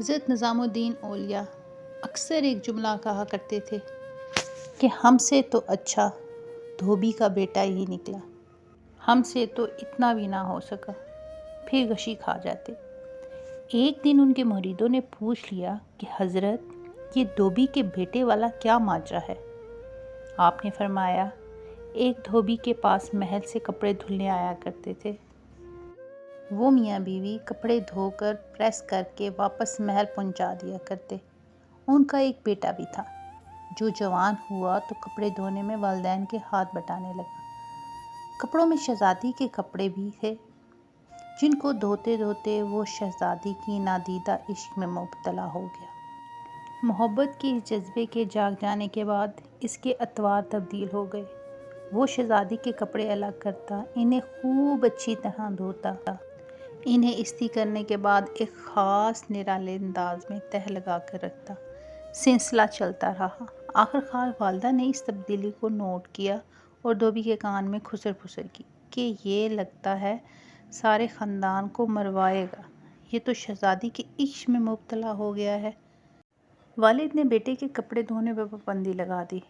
حضرت نظام الدین اولیاء اکثر ایک جملہ کہا کرتے تھے کہ ہم سے تو اچھا دھوبی کا بیٹا ہی نکلا، ہم سے تو اتنا بھی نہ ہو سکا، پھر غشی کھا جاتے۔ ایک دن ان کے مریدوں نے پوچھ لیا کہ حضرت، یہ دھوبی کے بیٹے والا کیا ماجرا ہے؟ آپ نے فرمایا، ایک دھوبی کے پاس محل سے کپڑے دھلنے آیا کرتے تھے۔ وہ میاں بیوی کپڑے دھو کر پریس کر کے واپس محل پہنچا دیا کرتے۔ ان کا ایک بیٹا بھی تھا جو جوان ہوا تو کپڑے دھونے میں والدین کے ہاتھ بٹانے لگا۔ کپڑوں میں شہزادی کے کپڑے بھی تھے جن کو دھوتے دھوتے وہ شہزادی کی نادیدہ عشق میں مبتلا ہو گیا۔ محبت کے اس جذبے کے جاگ جانے کے بعد اس کے اطوار تبدیل ہو گئے۔ وہ شہزادی کے کپڑے الگ کرتا، انہیں خوب اچھی طرح دھوتا، انہیں استری کرنے کے بعد ایک خاص نرالے انداز میں تہہ لگا کر رکھتا۔ سلسلہ چلتا رہا۔ آخرکار والدہ نے اس تبدیلی کو نوٹ کیا اور دھوبی کے کان میں کھسر پھسر کی کہ یہ لگتا ہے سارے خاندان کو مروائے گا، یہ تو شہزادی کے عشق میں مبتلا ہو گیا ہے۔ والد نے بیٹے کے کپڑے دھونے پر پابندی لگا دی۔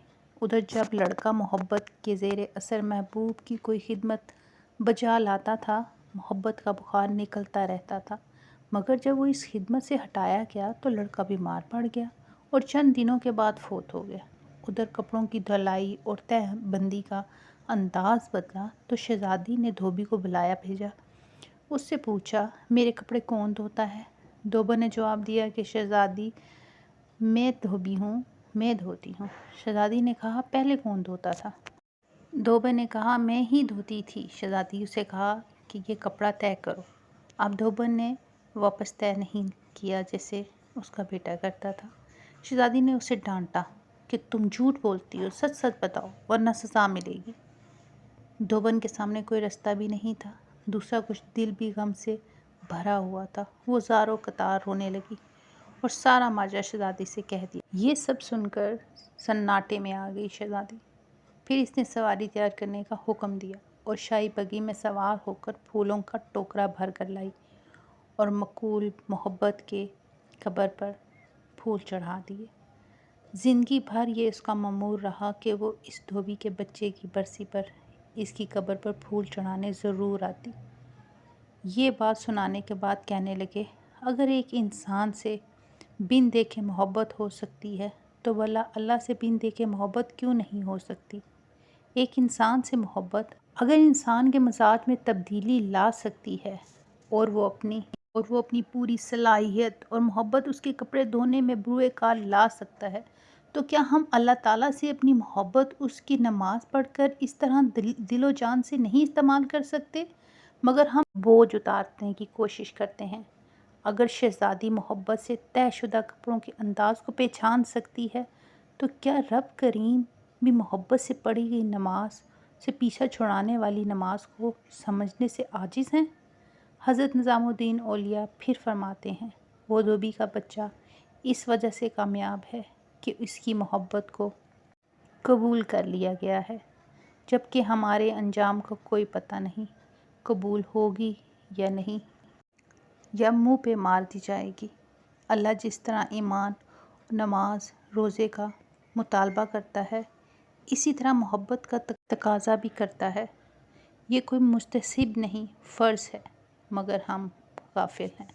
ادھر جب لڑکا محبت کے زیر اثر محبوب کی کوئی خدمت بجا لاتا تھا، محبت کا بخار نکلتا رہتا تھا، مگر جب وہ اس خدمت سے ہٹایا گیا تو لڑکا بیمار پڑ گیا اور چند دنوں کے بعد فوت ہو گیا۔ ادھر کپڑوں کی دھلائی اور تہہ بندی کا انداز بدلا تو شہزادی نے دھوبی کو بلایا بھیجا۔ اس سے پوچھا، میرے کپڑے کون دھوتا ہے؟ دھوبی نے جواب دیا کہ شہزادی، میں دھوبی ہوں، میں دھوتی ہوں۔ شہزادی نے کہا، پہلے کون دھوتا تھا؟ دھوبی نے کہا، میں ہی دھوتی تھی۔ شہزادی سے کہا کہ یہ کپڑا طے کرو۔ اب دھوبی نے واپس طے نہیں کیا جیسے اس کا بیٹا کرتا تھا۔ شہزادی نے اسے ڈانٹا کہ تم جھوٹ بولتی ہو، سچ سچ بتاؤ ورنہ سزا ملے گی۔ دھوبی کے سامنے کوئی رستہ بھی نہیں تھا، دوسرا کچھ دل بھی غم سے بھرا ہوا تھا۔ وہ زاروں قطار رونے لگی اور سارا ماجرا شہزادی سے کہہ دیا۔ یہ سب سن کر سناٹے میں آ گئی شہزادی۔ پھر اس نے سواری تیار کرنے کا حکم دیا اور شاہی بگھی میں سوار ہو کر پھولوں کا ٹوکرا بھر کر لائی اور مقبول محبت کے قبر پر پھول چڑھا دیے۔ زندگی بھر یہ اس کا معمول رہا کہ وہ اس دھوبی کے بچے کی برسی پر اس کی قبر پر پھول چڑھانے ضرور آتی۔ یہ بات سنانے کے بعد کہنے لگے، اگر ایک انسان سے بن دیکھے محبت ہو سکتی ہے تو بھلا اللہ سے بن دیکھے محبت کیوں نہیں ہو سکتی؟ ایک انسان سے محبت اگر انسان کے مزاج میں تبدیلی لا سکتی ہے اور وہ اپنی پوری صلاحیت اور محبت اس کے کپڑے دھونے میں بروئے کار لا سکتا ہے، تو کیا ہم اللہ تعالیٰ سے اپنی محبت اس کی نماز پڑھ کر اس طرح دل و جان سے نہیں استعمال کر سکتے؟ مگر ہم بوجھ اتارنے کی کوشش کرتے ہیں۔ اگر شہزادی محبت سے طے شدہ کپڑوں کے انداز کو پہچان سکتی ہے تو کیا رب کریم بھی محبت سے پڑھی گئی نماز سے پیچھا چھڑانے والی نماز کو سمجھنے سے عاجز ہیں؟ حضرت نظام الدین اولیاء پھر فرماتے ہیں، وہ دھوبی کا بچہ اس وجہ سے کامیاب ہے کہ اس کی محبت کو قبول کر لیا گیا ہے، جبکہ ہمارے انجام کا کوئی پتہ نہیں، قبول ہوگی یا نہیں، یا منہ پہ مار دی جائے گی۔ اللہ جس طرح ایمان، نماز، روزے کا مطالبہ کرتا ہے، اسی طرح محبت کا تقاضا بھی کرتا ہے۔ یہ کوئی مستحب نہیں، فرض ہے، مگر ہم غافل ہیں۔